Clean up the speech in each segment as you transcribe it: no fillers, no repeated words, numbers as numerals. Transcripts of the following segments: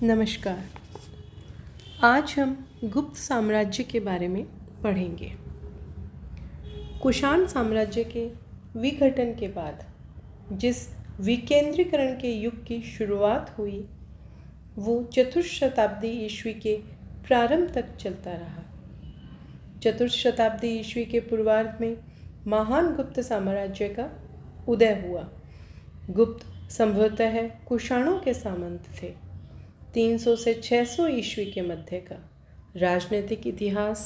नमस्कार। आज हम गुप्त साम्राज्य के बारे में पढ़ेंगे। कुषाण साम्राज्य के विघटन के बाद जिस विकेंद्रीकरण के युग की शुरुआत हुई वो चतुर्थ शताब्दी ईस्वी के प्रारंभ तक चलता रहा। चतुर्थ शताब्दी ईस्वी के पूर्वार्ध में महान गुप्त साम्राज्य का उदय हुआ। गुप्त संभवतः कुषाणों के सामंत थे। 300 से 600 ईस्वी के मध्य का राजनीतिक इतिहास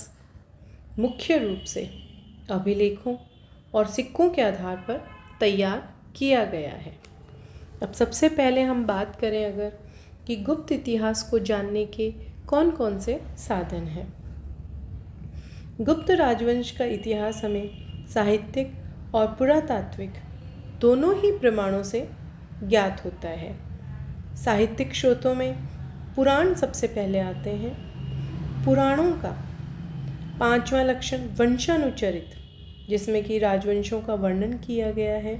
मुख्य रूप से अभिलेखों और सिक्कों के आधार पर तैयार किया गया है। अब सबसे पहले हम बात करें अगर कि गुप्त इतिहास को जानने के कौन कौन से साधन हैं। गुप्त राजवंश का इतिहास हमें साहित्यिक और पुरातात्विक दोनों ही प्रमाणों से ज्ञात होता है। साहित्यिक स्रोतों में पुराण सबसे पहले आते हैं। पुराणों का पांचवां लक्षण वंशानुचरित, जिसमें कि राजवंशों का वर्णन किया गया है,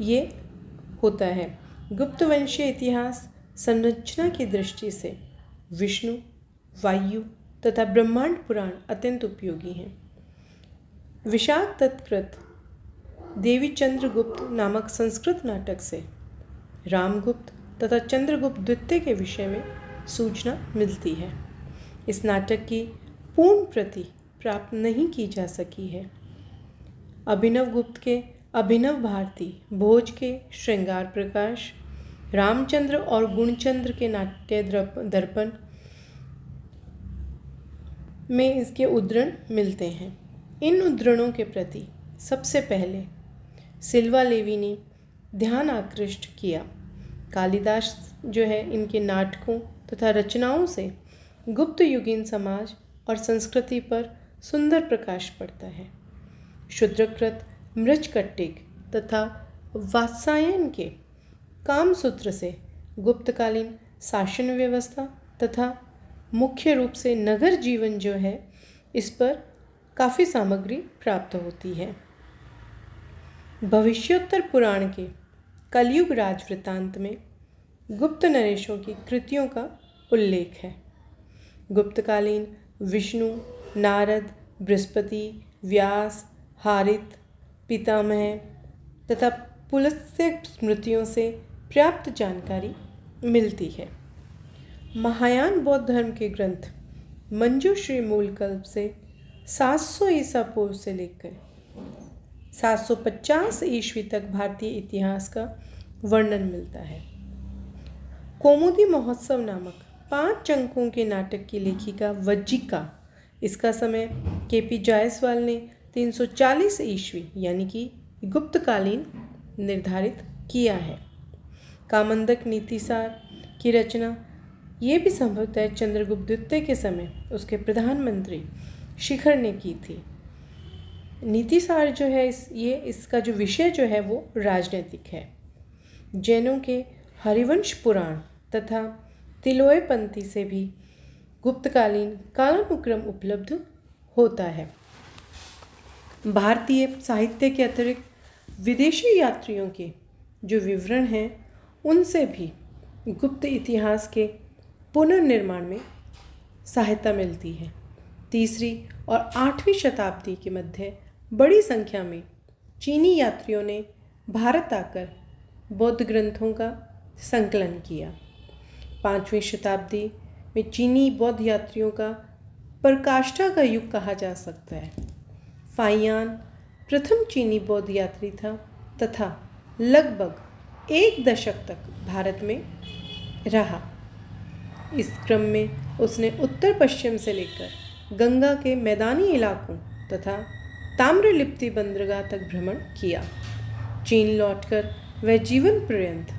ये होता है। गुप्त वंशीय इतिहास संरचना की दृष्टि से विष्णु, वायु तथा ब्रह्मांड पुराण अत्यंत उपयोगी हैं। विशाख दत्तकृत देवी चंद्रगुप्त नामक संस्कृत नाटक से रामगुप्त तथा चंद्रगुप्त द्वितीय के विषय में सूचना मिलती है। इस नाटक की पूर्ण प्रति प्राप्त नहीं की जा सकी है। अभिनव गुप्त के अभिनव भारती, भोज के श्रृंगार प्रकाश, रामचंद्र और गुणचंद्र के नाट्य दर्पण में इसके उद्धरण मिलते हैं। इन उद्धरणों के प्रति सबसे पहले सिल्वा लेवी ने ध्यान आकृष्ट किया। कालिदास जो है इनके नाटकों तथा रचनाओं से गुप्त युगीन समाज और संस्कृति पर सुंदर प्रकाश पड़ता है। शूद्रकृत मृच्छकटिक तथा वात्सायन के कामसूत्र से गुप्तकालीन शासन व्यवस्था तथा मुख्य रूप से नगर जीवन जो है इस पर काफ़ी सामग्री प्राप्त होती है। भविष्योत्तर पुराण के कलयुग राजवृतांत में गुप्त नरेशों की कृतियों का उल्लेख है। गुप्तकालीन विष्णु, नारद, बृहस्पति, व्यास, हारित, पितामह तथा पुलस्त्य स्मृतियों से प्राप्त जानकारी मिलती है। महायान बौद्ध धर्म के ग्रंथ मंजूश्री मूलकल्प से 700 ईसा पूर्व से लेकर 750 ईस्वी तक भारतीय इतिहास का वर्णन मिलता है। कौमुदी महोत्सव नामक 5 अंकों के नाटक की लेखिका वज्जिका, इसका समय केपी जायसवाल ने 340 ईस्वी यानी कि गुप्तकालीन निर्धारित किया है। कामंदक नीतिसार की रचना ये भी संभवतः चंद्रगुप्त द्वितीय के समय उसके प्रधानमंत्री शिखर ने की थी। नीतिसार जो है इसका जो विषय जो है वो राजनीतिक है। जैनों के हरिवंश पुराण तथा तिलोयपंथी से भी गुप्तकालीन कालानुक्रम उपलब्ध होता है। भारतीय साहित्य के अतिरिक्त विदेशी यात्रियों के जो विवरण हैं उनसे भी गुप्त इतिहास के पुनर्निर्माण में सहायता मिलती है। 3वीं और 8वीं शताब्दी के मध्य बड़ी संख्या में चीनी यात्रियों ने भारत आकर बौद्ध ग्रंथों का संकलन किया। 5वीं शताब्दी में चीनी बौद्ध यात्रियों का पराकाष्ठा का युग कहा जा सकता है। फाइयान प्रथम चीनी बौद्ध यात्री था तथा लगभग 1 दशक तक भारत में रहा। इस क्रम में उसने उत्तर पश्चिम से लेकर गंगा के मैदानी इलाकों तथा ताम्रलिप्ति बंदरगाह तक भ्रमण किया। चीन लौटकर वह जीवन पर्यंत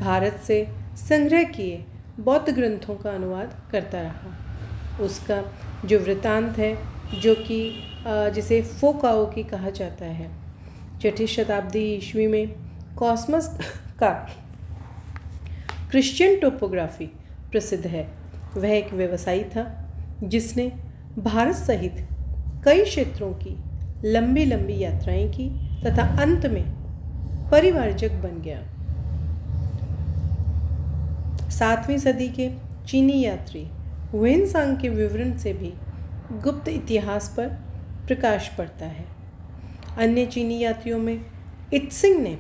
भारत से संग्रह किए बौद्ध ग्रंथों का अनुवाद करता रहा। उसका जो वृतांत है जो कि जिसे फोकाओ की कहा जाता है, 6ठी शताब्दी ईस्वी में कॉस्मस का क्रिश्चियन टोपोग्राफी प्रसिद्ध है। वह एक व्यवसायी था जिसने भारत सहित कई क्षेत्रों की लंबी लंबी यात्राएं की तथा अंत में परिवारजक बन गया। 7वीं सदी के चीनी यात्री हुएनसांग के विवरण से भी गुप्त इतिहास पर प्रकाश पड़ता है। अन्य चीनी यात्रियों में इत्सिंग ने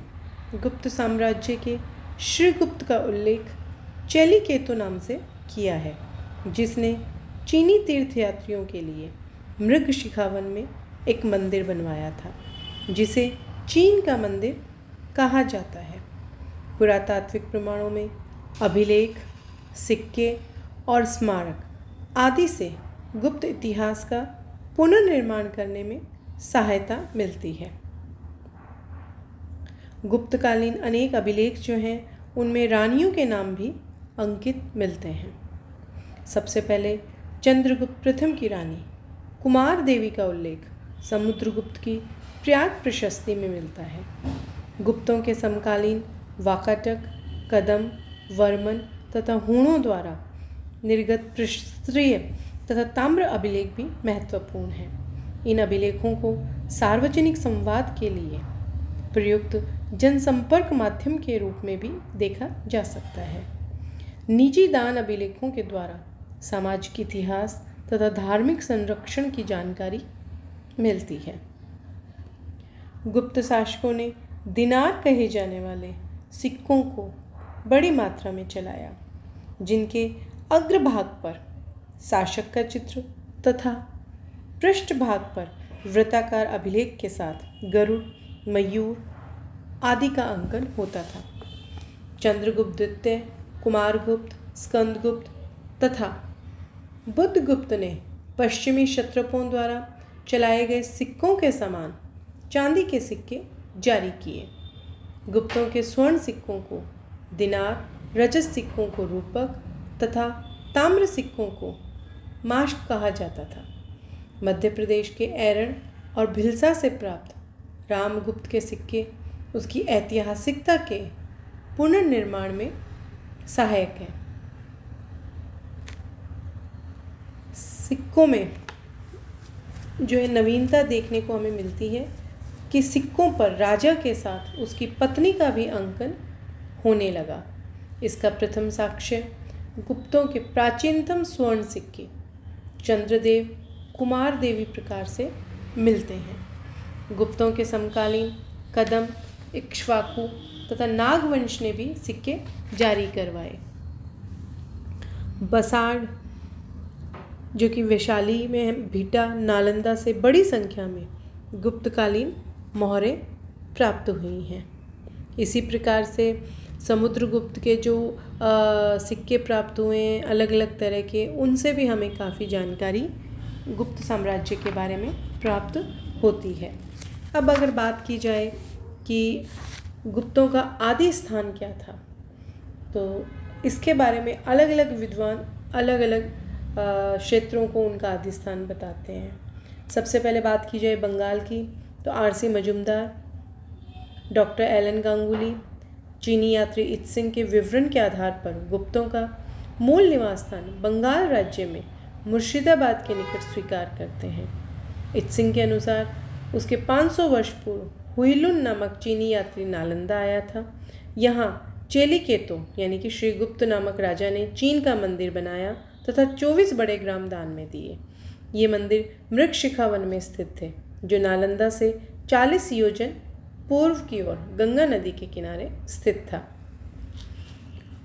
गुप्त साम्राज्य के श्रीगुप्त का उल्लेख चेलीकेतो नाम से किया है, जिसने चीनी तीर्थयात्रियों के लिए मृगशिखावन में एक मंदिर बनवाया था, जिसे चीन का मंदिर कहा जाता है। पुरातात्विक प्रमाणों में अभिलेख, सिक्के और स्मारक आदि से गुप्त इतिहास का पुनर्निर्माण करने में सहायता मिलती है। गुप्तकालीन अनेक अभिलेख जो हैं उनमें रानियों के नाम भी अंकित मिलते हैं। सबसे पहले चंद्रगुप्त प्रथम की रानी कुमार देवी का उल्लेख समुद्रगुप्त की प्रयाग प्रशस्ति में मिलता है। गुप्तों के समकालीन वाकाटक, कदम, वर्मन तथा हूणों द्वारा निर्गत पृष्ठीय तथा ताम्र अभिलेख भी महत्वपूर्ण हैं। इन अभिलेखों को सार्वजनिक संवाद के लिए प्रयुक्त जनसंपर्क माध्यम के रूप में भी देखा जा सकता है। निजी दान अभिलेखों के द्वारा सामाजिक इतिहास तथा धार्मिक संरक्षण की जानकारी मिलती है। गुप्त शासकों ने दिनार कहे जाने वाले सिक्कों को बड़ी मात्रा में चलाया, जिनके अग्रभाग पर शासक का चित्र तथा पृष्ठभाग पर वृत्ताकार अभिलेख के साथ गरुड़, मयूर आदि का अंकन होता था। चंद्रगुप्त द्वितीय, कुमारगुप्त, स्कंदगुप्त तथा बुद्धगुप्त ने पश्चिमी क्षत्रपों द्वारा चलाए गए सिक्कों के समान चांदी के सिक्के जारी किए। गुप्तों के स्वर्ण सिक्कों को दिनार, रजत सिक्कों को रूपक तथा ताम्र सिक्कों को माश्क कहा जाता था। मध्य प्रदेश के एरण और भिलसा से प्राप्त रामगुप्त के सिक्के उसकी ऐतिहासिकता के पुनर्निर्माण में सहायक हैं। सिक्कों में जो है नवीनता देखने को हमें मिलती है कि सिक्कों पर राजा के साथ उसकी पत्नी का भी अंकन होने लगा। इसका प्रथम साक्ष्य गुप्तों के प्राचीनतम स्वर्ण सिक्के चंद्रदेव, कुमार देवी प्रकार से मिलते हैं। गुप्तों के समकालीन कदम, इक्ष्वाकु तथा नागवंश ने भी सिक्के जारी करवाए। बसाड़ जो कि वैशाली में है, भीटा, नालंदा से बड़ी संख्या में गुप्तकालीन मोहरें प्राप्त हुई हैं। इसी प्रकार से समुद्रगुप्त के जो सिक्के प्राप्त हुए हैं अलग अलग तरह के, उनसे भी हमें काफ़ी जानकारी गुप्त साम्राज्य के बारे में प्राप्त होती है। अब अगर बात की जाए कि गुप्तों का आदि स्थान क्या था, तो इसके बारे में अलग अलग विद्वान अलग अलग क्षेत्रों को उनका आदि स्थान बताते हैं। सबसे पहले बात की जाए बंगाल की, तो आर.सी. मजूमदार, डॉक्टर एलन गांगुली, चीनी यात्री इत्सिंग के विवरण के आधार पर गुप्तों का मूल निवास स्थान बंगाल राज्य में मुर्शिदाबाद के निकट स्वीकार करते हैं। इत्सिंग के अनुसार उसके 500 वर्ष पूर्व हुइलुन नामक चीनी यात्री नालंदा आया था। यहाँ चेलीकेतो यानी कि श्रीगुप्त नामक राजा ने चीन का मंदिर बनाया तथा 24 बड़े ग्राम दान में दिए। ये मंदिर मृगशिखावन में स्थित थे, जो नालंदा से 40 योजन पूर्व की ओर गंगा नदी के किनारे स्थित था।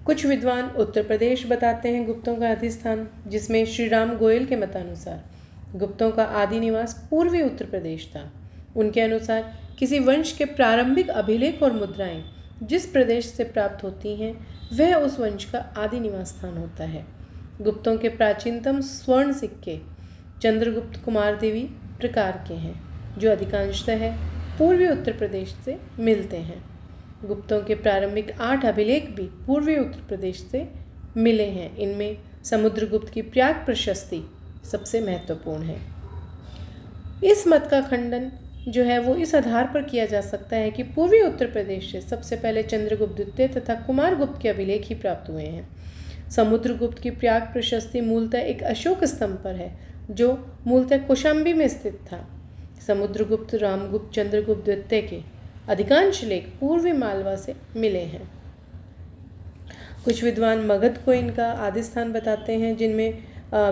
कुछ विद्वान उत्तर प्रदेश बताते हैं गुप्तों का आदि स्थान, जिसमें श्री राम गोयल के मतानुसार गुप्तों का आदि निवास पूर्वी उत्तर प्रदेश था। उनके अनुसार किसी वंश के प्रारंभिक अभिलेख और मुद्राएं जिस प्रदेश से प्राप्त होती हैं वह उस वंश का आदि निवास स्थान होता है। गुप्तों के प्राचीनतम स्वर्ण सिक्के चंद्रगुप्त कुमार देवी प्रकार के हैं, जो अधिकांशतः पूर्वी उत्तर प्रदेश से मिलते हैं। गुप्तों के प्रारंभिक 8 अभिलेख भी पूर्वी उत्तर प्रदेश से मिले हैं। इनमें समुद्रगुप्त की प्रयाग प्रशस्ति सबसे महत्वपूर्ण है। इस मत का खंडन जो है वो इस आधार पर किया जा सकता है कि पूर्वी उत्तर प्रदेश से सबसे पहले चंद्रगुप्त द्वितीय तथा कुमारगुप्त के अभिलेख ही प्राप्त हुए हैं। समुद्रगुप्त की प्रयाग प्रशस्ति मूलतः एक अशोक स्तंभ पर है, जो मूलतः कौशाम्बी में स्थित था। समुद्रगुप्त, रामगुप्त, चंद्रगुप्त द्वितीय के अधिकांश लेख पूर्वी मालवा से मिले हैं। कुछ विद्वान मगध को इनका आदि स्थान बताते हैं, जिनमें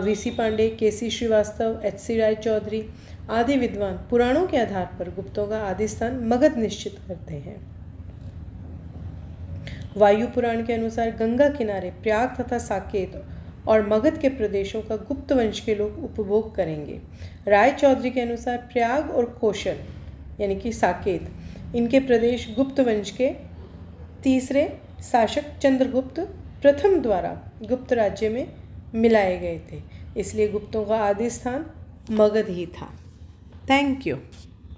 वीसी पांडे, केसी श्रीवास्तव, एचसी राय चौधरी आदि विद्वान पुराणों के आधार पर गुप्तों का आदि स्थान मगध निश्चित करते हैं। वायु पुराण के अनुसार गंगा किनारे प्रयाग तथा साकेत और मगध के प्रदेशों का गुप्त वंश के लोग उपभोग करेंगे। राय चौधरी के अनुसार प्रयाग और कौशल यानी कि साकेत इनके प्रदेश गुप्त वंश के तीसरे शासक चंद्रगुप्त प्रथम द्वारा गुप्त राज्य में मिलाए गए थे, इसलिए गुप्तों का आदि स्थान मगध ही था। Thank you.